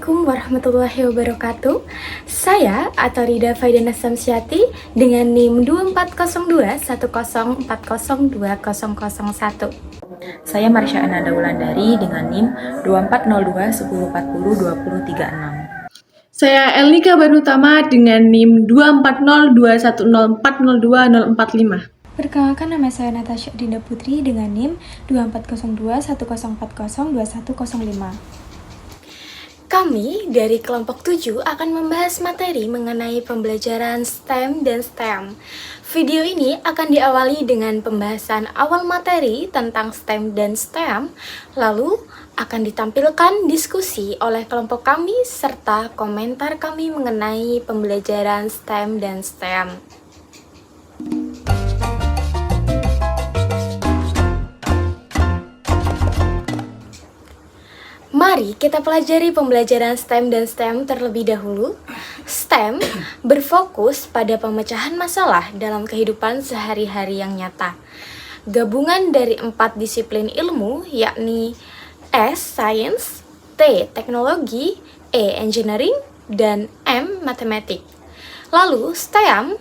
Assalamualaikum warahmatullahi wabarakatuh. Saya Atorida Faidana Samsyati dengan NIM 24021040402001. Saya Marsha Ananda Wulandari dengan NIM 240210402036. Saya Elnika Banutama dengan NIM 240210402045. Perkenalkan, nama saya Natasha Dinda Putri dengan NIM 240210402105. Kami dari kelompok 7 akan membahas materi mengenai pembelajaran STEM dan STEM. Video ini akan diawali dengan pembahasan awal materi tentang STEM dan STEM, lalu akan ditampilkan diskusi oleh kelompok kami serta komentar kami mengenai pembelajaran STEM dan STEM. Mari kita pelajari pembelajaran STEM dan STEM terlebih dahulu. STEM berfokus pada pemecahan masalah dalam kehidupan sehari-hari yang nyata. Gabungan dari 4 disiplin ilmu, yakni S. Science, T. Teknologi, E. Engineering, dan M. Matematik. Lalu, STEM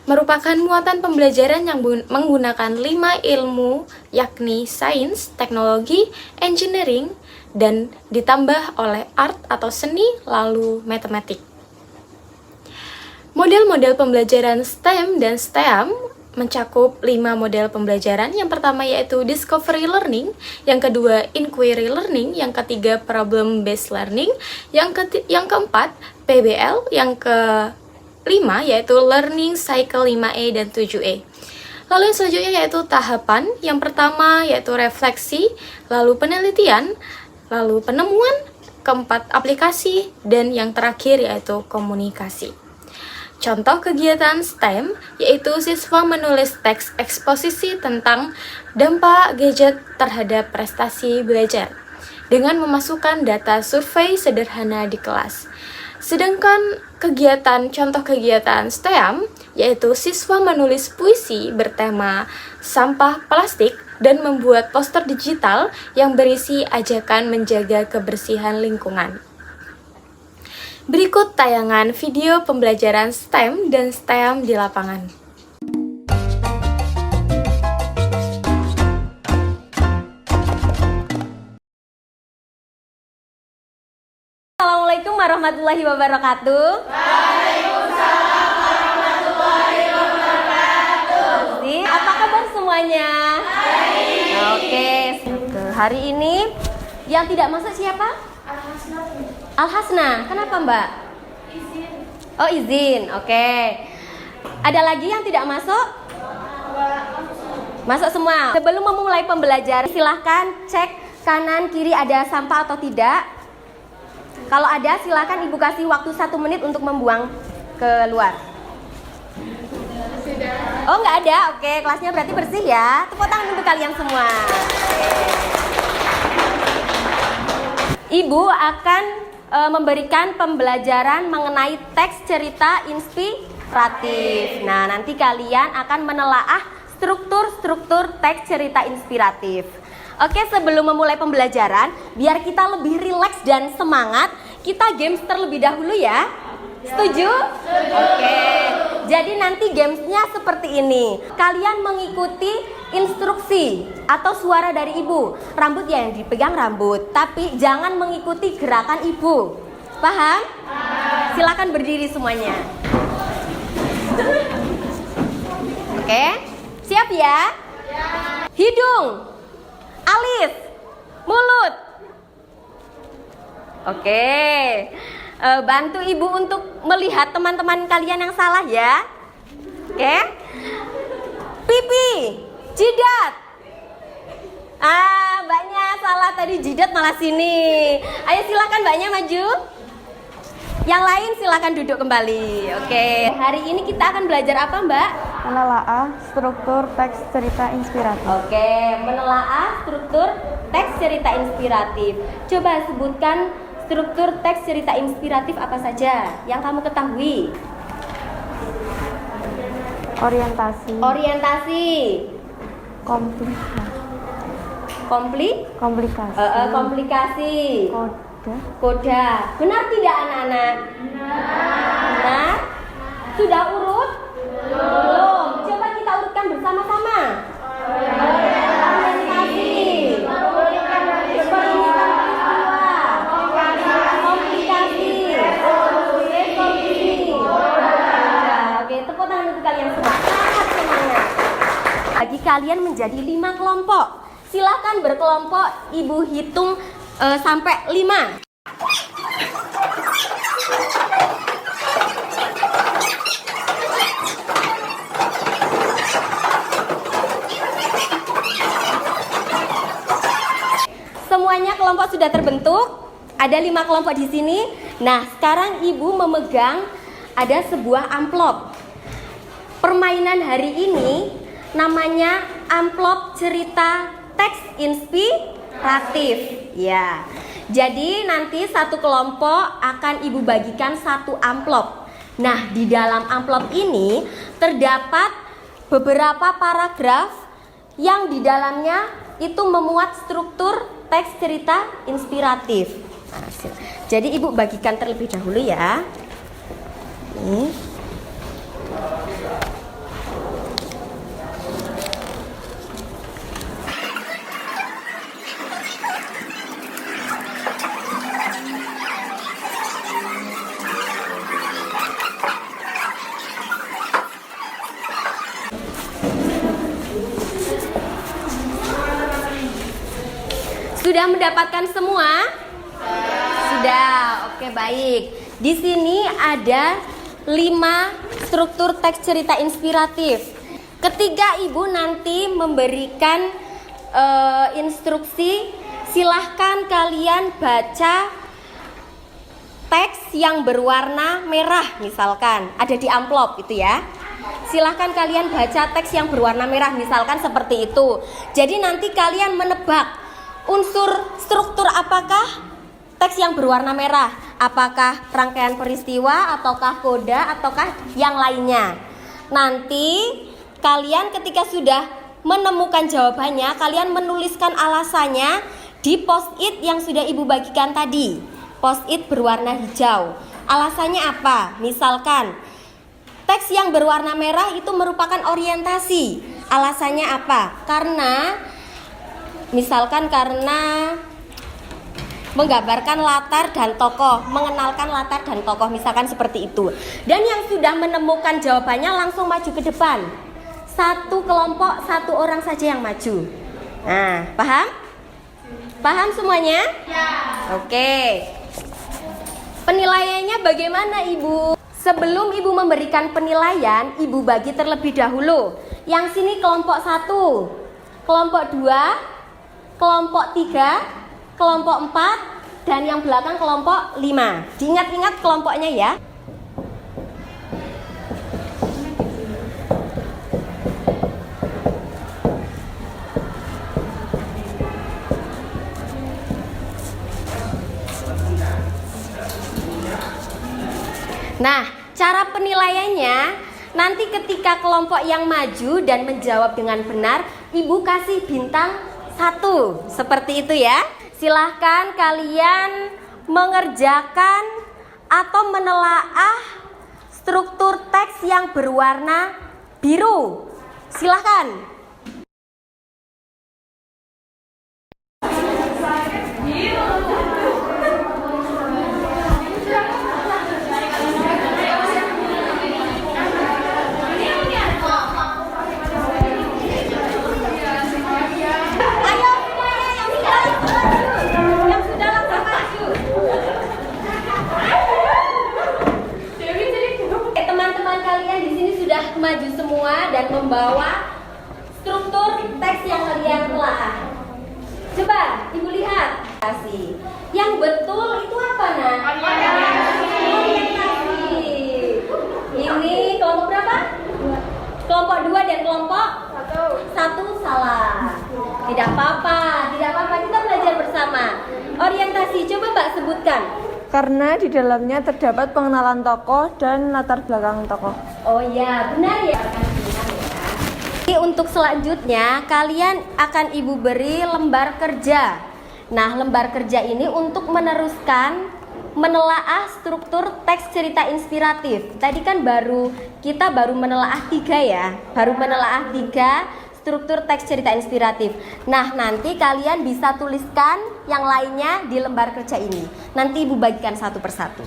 merupakan muatan pembelajaran yang menggunakan 5 ilmu, yakni Sains, Teknologi, Engineering, dan ditambah oleh art atau seni, lalu matematik. Model-model pembelajaran STEM dan STEM mencakup 5 model pembelajaran. Yang pertama yaitu Discovery Learning, yang kedua Inquiry Learning, yang ketiga Problem Based Learning, yang keempat PBL, yang kelima yaitu Learning Cycle 5E dan 7E. Lalu yang selanjutnya yaitu tahapan. Yang pertama yaitu refleksi, lalu penelitian, lalu penemuan, keempat aplikasi, dan yang terakhir yaitu komunikasi. Contoh kegiatan STEM yaitu siswa menulis teks eksposisi tentang dampak gadget terhadap prestasi belajar dengan memasukkan data survei sederhana di kelas. Sedangkan contoh kegiatan STEM yaitu siswa menulis puisi bertema sampah plastik dan membuat poster digital yang berisi ajakan menjaga kebersihan lingkungan. Berikut tayangan video pembelajaran STEM dan STEM di lapangan. Assalamualaikum warahmatullahi wabarakatuh. Waalaikumsalam warahmatullahi wabarakatuh. Apa kabar semuanya? Baik. Oke, hari ini yang tidak masuk siapa? Al-Hasna. Kenapa, Mbak? Izin. Oh, izin. Oke. Ada lagi yang tidak masuk? Masuk semua. Sebelum memulai pembelajaran, silahkan cek kanan kiri ada sampah atau tidak. Kalau ada, silakan Ibu kasih waktu 1 menit untuk membuang keluar. Oh, nggak ada. Oke, kelasnya berarti bersih ya. Tepuk tangan untuk kalian semua. Ibu akan memberikan pembelajaran mengenai teks cerita inspiratif. Nah, nanti kalian akan menelaah struktur teks cerita inspiratif. Oke, sebelum memulai pembelajaran, biar kita lebih rileks dan semangat, kita games terlebih dahulu ya. Setuju? Oke. Jadi nanti gamesnya seperti ini. Kalian mengikuti instruksi atau suara dari ibu. Rambut ya yang dipegang rambut, tapi jangan mengikuti gerakan ibu. Paham? Silakan berdiri semuanya. Oke. Siap ya? Hidung, alis, mulut. Oke. Bantu ibu untuk melihat teman-teman kalian yang salah ya. Oke. Pipi, jidat. Mbaknya salah tadi, jidat malah sini. Ayo silakan mbaknya maju. Yang lain silakan duduk kembali. Oke. Hari ini kita akan belajar apa, Mbak? Menelaah struktur teks cerita inspiratif. Oke, menelaah struktur teks cerita inspiratif. Coba sebutkan struktur teks cerita inspiratif apa saja yang kamu ketahui? Orientasi. Komplikasi. Komplikasi. Koda. Koda. Benar tidak anak-anak? Benar. Sudah urut? Belum. Coba kita urutkan bersama-sama. Organisasi. Komunikasi. Resolusi. Oke, tepuk tangan untuk kalian semua. Sangat semangat. Bagi kalian menjadi 5 kelompok. Silahkan berkelompok, Ibu hitung sampai 5. Semuanya kelompok sudah terbentuk. Ada 5 kelompok di sini. Nah, sekarang Ibu memegang ada sebuah amplop. Permainan hari ini namanya amplop cerita teks inspiratif. Ya. Jadi nanti satu kelompok akan Ibu bagikan satu amplop. Nah, di dalam amplop ini terdapat beberapa paragraf yang di dalamnya itu memuat struktur teks cerita inspiratif. Nah, jadi Ibu bagikan terlebih dahulu ya. Nih. Sudah mendapatkan semua? Sudah. Oke, baik. Di sini ada 5 struktur teks cerita inspiratif. Ketika Ibu nanti memberikan instruksi, silahkan kalian baca teks yang berwarna merah, misalkan ada di amplop itu ya. Silahkan kalian baca teks yang berwarna merah, misalkan seperti itu. Jadi nanti kalian menebak unsur struktur apakah teks yang berwarna merah, apakah rangkaian peristiwa, ataukah koda, ataukah yang lainnya. Nanti kalian ketika sudah menemukan jawabannya, kalian menuliskan alasannya di post-it yang sudah Ibu bagikan tadi. Post-it berwarna hijau. Alasannya apa? Misalkan teks yang berwarna merah itu merupakan orientasi. Alasannya apa? Karena menggambarkan latar dan tokoh, mengenalkan latar dan tokoh, misalkan seperti itu. Dan yang sudah menemukan jawabannya langsung maju ke depan. Satu kelompok, satu orang saja yang maju. Nah, paham? Paham semuanya? Ya. Oke. Penilaiannya bagaimana, Ibu? Sebelum Ibu memberikan penilaian, Ibu bagi terlebih dahulu. Yang sini kelompok 1, kelompok 2, kelompok 3, kelompok 4, dan yang belakang kelompok 5. Diingat-ingat kelompoknya ya. Nah, cara penilaiannya nanti ketika kelompok yang maju dan menjawab dengan benar, Ibu kasih bintang 1. Seperti itu ya. Silahkan kalian mengerjakan atau menelaah struktur teks yang berwarna biru. Silahkan. Maju semua dan membawa struktur teks yang kalian telah. Coba Ibu lihat. Yang betul itu apa, Nak? Orientasi. Ini kelompok berapa? Kelompok 2 dan kelompok 1 salah. Tidak apa-apa, kita belajar bersama. Orientasi, coba Mbak sebutkan. Karena di dalamnya terdapat pengenalan tokoh dan latar belakang tokoh. Oh ya, benar ya. Jadi untuk selanjutnya kalian akan Ibu beri lembar kerja. Nah, lembar kerja ini untuk meneruskan menelaah struktur teks cerita inspiratif. Tadi kan kita baru menelaah 3 ya, baru menelaah 3 struktur teks cerita inspiratif. Nah, nanti kalian bisa tuliskan yang lainnya di lembar kerja ini. Nanti Ibu bagikan satu persatu.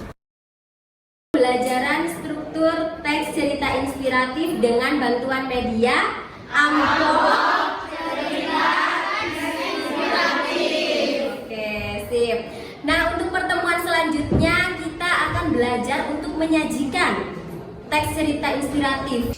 Pembelajaran struktur teks cerita inspiratif dengan bantuan media amplop cerita inspiratif. Oke, sip. Nah, untuk pertemuan selanjutnya kita akan belajar untuk menyajikan teks cerita inspiratif.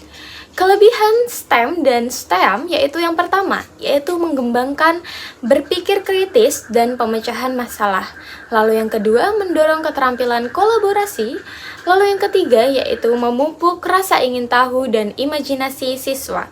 Kelebihan STEM dan STEAM yaitu yang pertama, yaitu mengembangkan berpikir kritis dan pemecahan masalah. Lalu yang kedua, mendorong keterampilan kolaborasi. Lalu yang ketiga, yaitu memupuk rasa ingin tahu dan imajinasi siswa.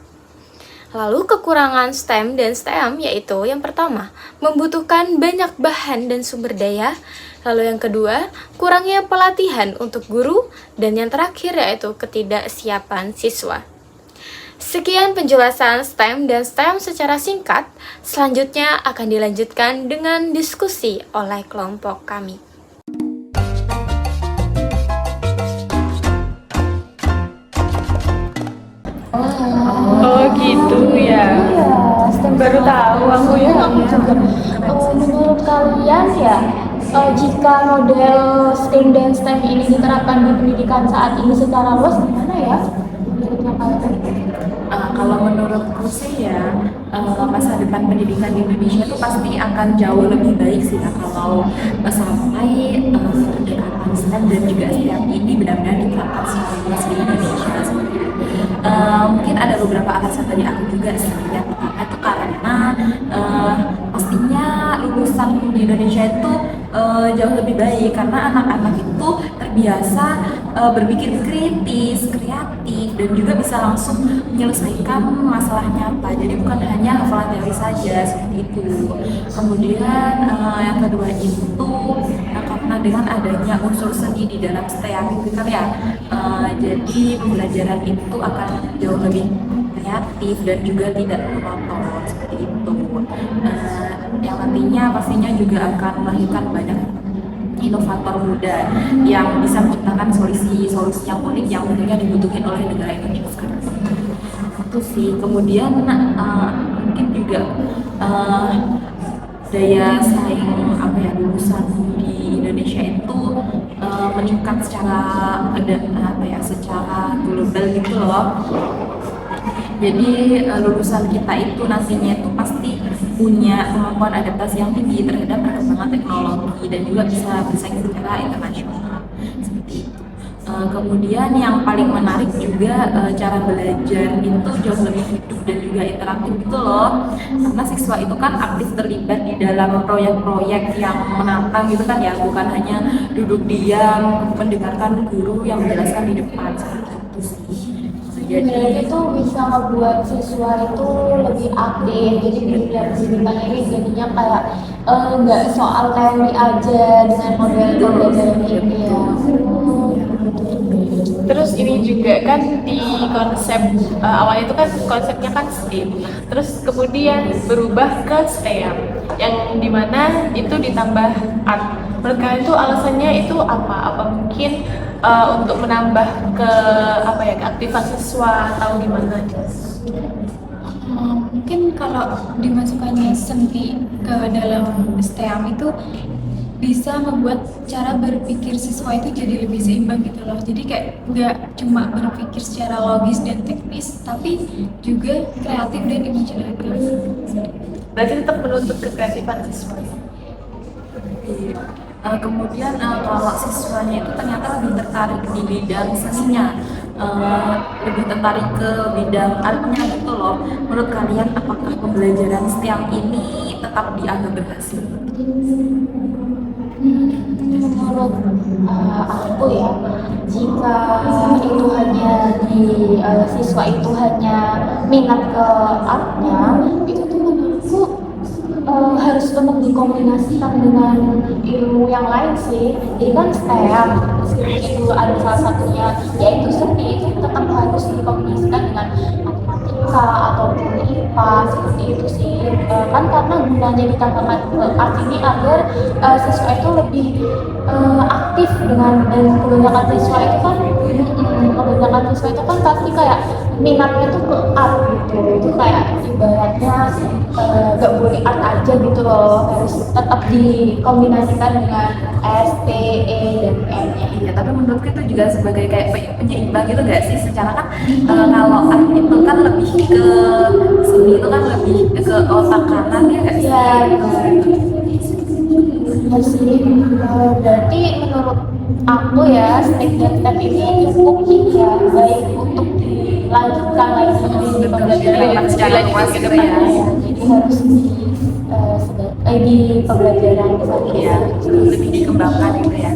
Lalu kekurangan STEM dan STEAM yaitu yang pertama, membutuhkan banyak bahan dan sumber daya. Lalu yang kedua, kurangnya pelatihan untuk guru. Dan yang terakhir yaitu ketidaksiapan siswa. Sekian penjelasan STEM dan STEAM secara singkat. Selanjutnya akan dilanjutkan dengan diskusi oleh kelompok kami. Oh gitu ya. Baru tahu aku ya. Menurut kalian ya, jika model STEM dan STEM ini diterapkan di pendidikan saat ini secara luas, gimana ya? Menurutnya kalian? Kalau menurutku sih ya, masa depan pendidikan di Indonesia itu pasti akan jauh lebih baik sih ya kalau sampai pendekatan STEM dan juga STEM ini benar-benar diterapkan secara luas di Indonesia. Mungkin ada beberapa alasan tadi aku juga sih. Yang pertama itu karena pastinya lulusan di Indonesia itu jauh lebih baik karena anak-anak itu terbiasa berpikir kritis, kreatif, dan juga bisa langsung menyelesaikan masalahnya apa. Jadi bukan hanya hafalan teori saja seperti itu. Kemudian yang kedua itu karena dengan adanya unsur seni di dalam STEAM itu kan ya, jadi pembelajaran itu akan jauh lebih kreatif dan juga tidak monoton seperti itu. Yang nantinya pastinya juga akan melahirkan banyak inovator muda yang bisa menciptakan solusi-solusi yang unik yang tentunya dibutuhkan oleh negara Indonesia sekarang. Itu sih. Kemudian mungkin juga daya saing lulusan di Indonesia itu meningkat secara secara global gitu loh. Jadi lulusan kita itu nantinya itu pasti punya kemampuan adaptasi yang tinggi terhadap perkembangan teknologi dan juga bisa bersaing secara internasional seperti itu. Kemudian yang paling menarik juga cara belajar itu jauh lebih hidup dan juga interaktif gitu loh, karena siswa itu kan aktif terlibat di dalam proyek-proyek yang menantang gitu kan ya, bukan hanya duduk diam mendengarkan guru yang menjelaskan di depan seperti itu sih. Jadi itu bisa membuat siswa itu lebih aktif, jadi pendidikan ini jadinya kayak nggak soal teori aja dengan model pembelajaran ini ya. Terus ini juga kan di konsep awalnya itu kan konsepnya kan STEAM, terus kemudian berubah ke STEAM yang dimana itu ditambah art. Menurut kalian itu alasannya itu apa? Apa mungkin untuk menambah ke keaktifan siswa atau gimana? Mungkin kalau dimasukkannya seni ke dalam STEAM itu bisa membuat cara berpikir siswa itu jadi lebih seimbang gitu loh. Jadi kayak nggak cuma berpikir secara logis dan teknis, tapi juga kreatif dan imajinatif. Berarti tetap menuntut kekreatifan siswa. Kemudian kalau siswanya itu ternyata lebih tertarik di bidang seninya, lebih tertarik ke bidang artnya gitu loh. Menurut kalian apakah pembelajaran STEAM ini tetap dianggap berhasil? Menurut aku ya, jika itu hanya siswa itu hanya minat ke artnya, itu tuh menurutku harus untuk dikombinasikan dengan ilmu yang lain sih. Jadi kan STEM, meskipun itu ada salah satunya yaitu seni, itu tetap harus dikombinasikan dengan matematika atau IPA seperti itu sih. Kan karena gunanya ditambahkan art ini agar siswa itu lebih aktif dengan, dan kebanyakan siswa itu kan pasti kayak minatnya tuh ke art gitu. Itu kayak ibaratnya gak boleh art aja gitu loh, harus tetap dikombinasikan dengan S, T, E, dan M nya. Iya, tapi menurutku itu juga sebagai kayak penyeimbang gitu gak sih? Secara kan kalau art itu kan lebih ke seni, itu kan lebih ke otak kanan ya gak sih? Iya, iya sih. Berarti menurut aku ya, STEM dan STEM ini cukup ya, baik untuk dilanjutkan lagi di pembelajaran secara luas gitu ya. Jadi harus di pembelajaran Iya, lebih dikembangkan gitu ya.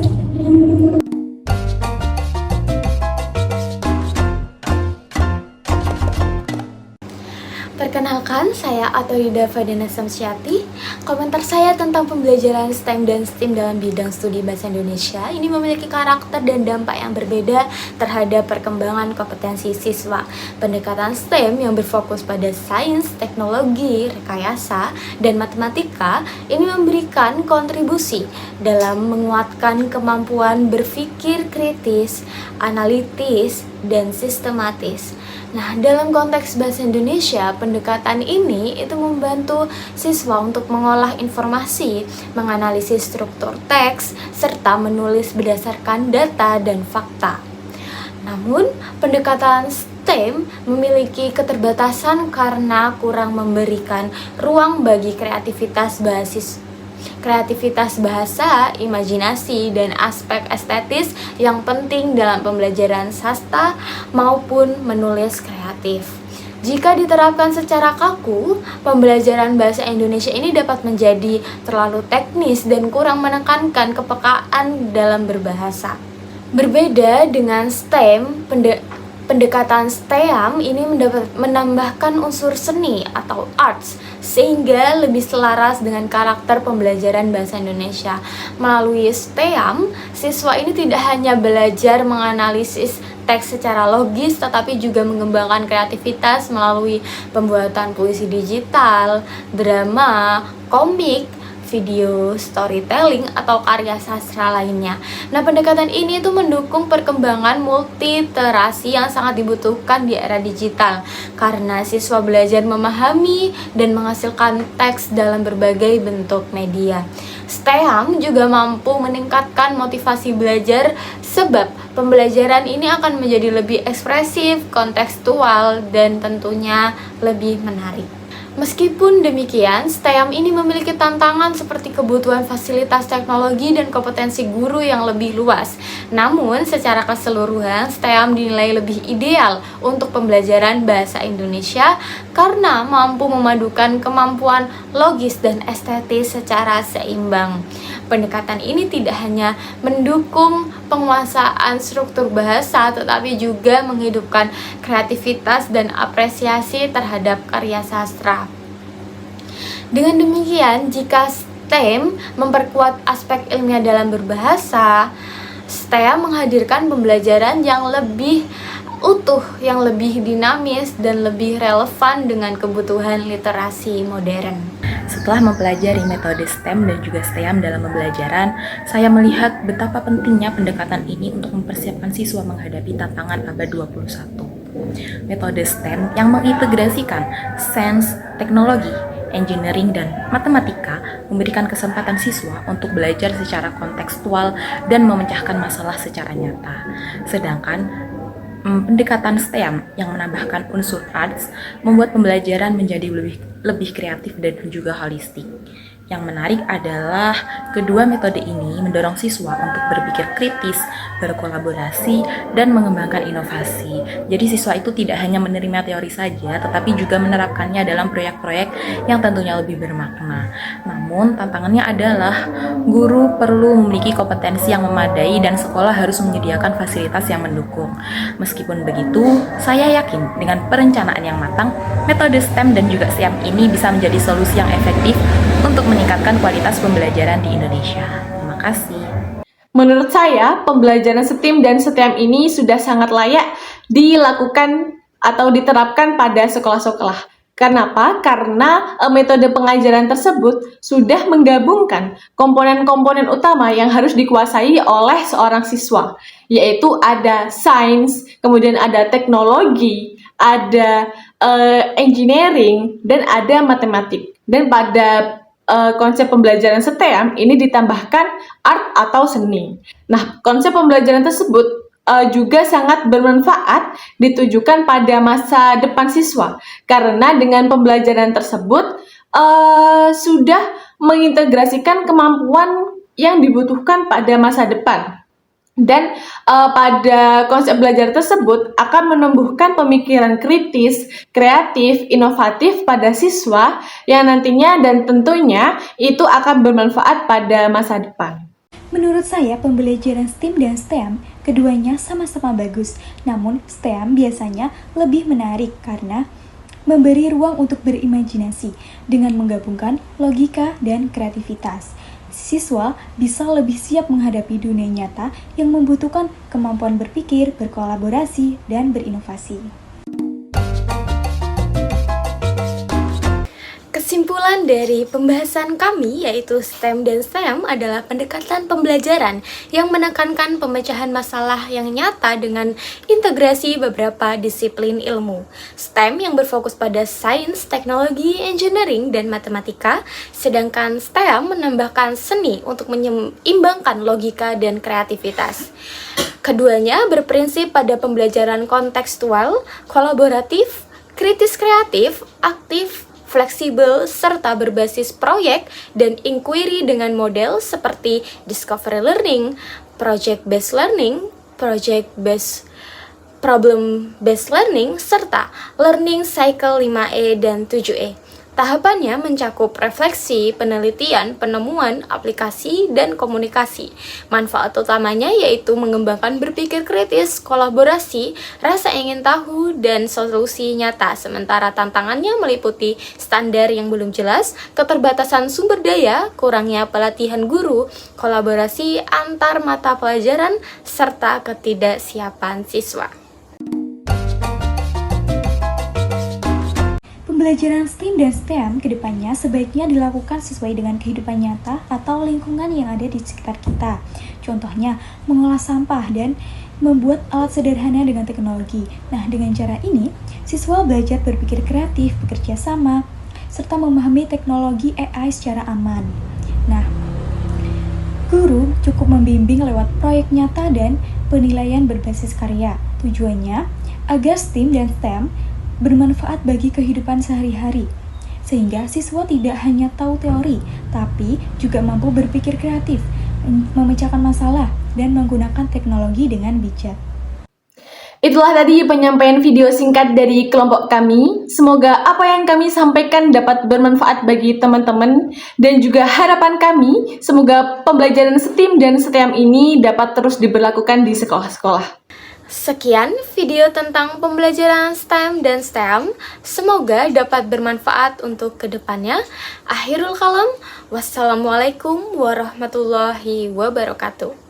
Perkenalkan, saya Atoyida Fadena Samsyati. Komentar saya tentang pembelajaran STEM dan STEAM dalam bidang studi Bahasa Indonesia ini memiliki karakter dan dampak yang berbeda terhadap perkembangan kompetensi siswa. Pendekatan STEM yang berfokus pada sains, teknologi, rekayasa, dan matematika ini memberikan kontribusi dalam menguatkan kemampuan berpikir kritis, analitis, dan sistematis. Nah, dalam konteks bahasa Indonesia, pendekatan ini itu membantu siswa untuk mengolah informasi, menganalisis struktur teks, serta menulis berdasarkan data dan fakta. Namun, pendekatan STEM memiliki keterbatasan karena kurang memberikan ruang bagi kreativitas bahasa, imajinasi, dan aspek estetis yang penting dalam pembelajaran sastra maupun menulis kreatif. Jika diterapkan secara kaku, pembelajaran bahasa Indonesia ini dapat menjadi terlalu teknis dan kurang menekankan kepekaan dalam berbahasa. Berbeda dengan STEM, pendekatan STEAM ini menambahkan unsur seni atau arts sehingga lebih selaras dengan karakter pembelajaran bahasa Indonesia. Melalui STEAM, siswa ini tidak hanya belajar menganalisis teks secara logis, tetapi juga mengembangkan kreativitas melalui pembuatan puisi digital, drama, komik, video, storytelling, atau karya sastra lainnya. Nah, pendekatan ini itu mendukung perkembangan multiliterasi yang sangat dibutuhkan di era digital karena siswa belajar memahami dan menghasilkan teks dalam berbagai bentuk media. STEAM juga mampu meningkatkan motivasi belajar sebab pembelajaran ini akan menjadi lebih ekspresif, kontekstual, dan tentunya lebih menarik. Meskipun demikian, STEAM ini memiliki tantangan seperti kebutuhan fasilitas teknologi dan kompetensi guru yang lebih luas. Namun, secara keseluruhan, STEAM dinilai lebih ideal untuk pembelajaran bahasa Indonesia karena mampu memadukan kemampuan logis dan estetis secara seimbang. Pendekatan ini tidak hanya mendukung penguasaan struktur bahasa, tetapi juga menghidupkan kreativitas dan apresiasi terhadap karya sastra. Dengan demikian, jika STEM memperkuat aspek ilmiah dalam berbahasa, STEAM menghadirkan pembelajaran yang lebih utuh, yang lebih dinamis, dan lebih relevan dengan kebutuhan literasi modern. Setelah mempelajari metode STEM dan juga STEAM dalam pembelajaran, saya melihat betapa pentingnya pendekatan ini untuk mempersiapkan siswa menghadapi tantangan abad 21. Metode STEM yang mengintegrasikan sains, teknologi, engineering, dan matematika memberikan kesempatan siswa untuk belajar secara kontekstual dan memecahkan masalah secara nyata. Sedangkan pendekatan STEAM yang menambahkan unsur arts membuat pembelajaran menjadi lebih kreatif dan juga holistik. Yang menarik adalah kedua metode ini mendorong siswa untuk berpikir kritis, berkolaborasi, dan mengembangkan inovasi. Jadi siswa itu tidak hanya menerima teori saja, tetapi juga menerapkannya dalam proyek-proyek yang tentunya lebih bermakna. Namun tantangannya adalah guru perlu memiliki kompetensi yang memadai dan sekolah harus menyediakan fasilitas yang mendukung. Meskipun begitu, saya yakin dengan perencanaan yang matang, metode STEM dan juga STEAM ini bisa menjadi solusi yang efektif untuk meningkatkan kualitas pembelajaran di Indonesia. Terima kasih. Menurut saya, pembelajaran STEM dan STEM ini sudah sangat layak dilakukan atau diterapkan pada sekolah-sekolah. Kenapa? Karena metode pengajaran tersebut sudah menggabungkan komponen-komponen utama yang harus dikuasai oleh seorang siswa, yaitu ada sains, kemudian ada teknologi, ada engineering, dan ada matematik. Dan pada konsep pembelajaran STEM ini ditambahkan art atau seni. Nah, konsep pembelajaran tersebut juga sangat bermanfaat ditujukan pada masa depan siswa karena dengan pembelajaran tersebut sudah mengintegrasikan kemampuan yang dibutuhkan pada masa depan. Dan pada konsep belajar tersebut akan menumbuhkan pemikiran kritis, kreatif, inovatif pada siswa yang nantinya dan tentunya itu akan bermanfaat pada masa depan. Menurut saya, pembelajaran STEM dan STEM keduanya sama-sama bagus. Namun, STEM biasanya lebih menarik karena memberi ruang untuk berimajinasi dengan menggabungkan logika dan kreativitas. Siswa bisa lebih siap menghadapi dunia nyata yang membutuhkan kemampuan berpikir, berkolaborasi, dan berinovasi. Kesimpulan dari pembahasan kami yaitu STEM dan STEM adalah pendekatan pembelajaran yang menekankan pemecahan masalah yang nyata dengan integrasi beberapa disiplin ilmu. STEM yang berfokus pada sains, teknologi, engineering, dan matematika, sedangkan STEM menambahkan seni untuk menyeimbangkan logika dan kreativitas. Keduanya berprinsip pada pembelajaran kontekstual, kolaboratif, kritis kreatif, aktif, fleksibel, serta berbasis proyek dan inquiry dengan model seperti discovery learning, project-based learning, project-based problem-based learning, serta learning cycle 5E dan 7E. Tahapannya mencakup refleksi, penelitian, penemuan, aplikasi, dan komunikasi. Manfaat utamanya yaitu mengembangkan berpikir kritis, kolaborasi, rasa ingin tahu, dan solusi nyata. Sementara tantangannya meliputi standar yang belum jelas, keterbatasan sumber daya, kurangnya pelatihan guru, kolaborasi antar mata pelajaran, serta ketidaksiapan siswa. Pembelajaran STEM dan STEM kedepannya sebaiknya dilakukan sesuai dengan kehidupan nyata atau lingkungan yang ada di sekitar kita. Contohnya, mengolah sampah dan membuat alat sederhana dengan teknologi. Nah, dengan cara ini, siswa belajar berpikir kreatif, bekerja sama, serta memahami teknologi AI secara aman. Nah, guru cukup membimbing lewat proyek nyata dan penilaian berbasis karya. Tujuannya agar STEM dan STEM bermanfaat bagi kehidupan sehari-hari, sehingga siswa tidak hanya tahu teori, tapi juga mampu berpikir kreatif, memecahkan masalah, dan menggunakan teknologi dengan bijak. Itulah tadi penyampaian video singkat dari kelompok kami. Semoga apa yang kami sampaikan dapat bermanfaat bagi teman-teman dan juga harapan kami semoga pembelajaran STEM dan STEM ini dapat terus diberlakukan di sekolah-sekolah. Sekian video tentang pembelajaran STEM dan STEM. Semoga dapat bermanfaat untuk kedepannya. Akhirul kalam, wassalamualaikum warahmatullahi wabarakatuh.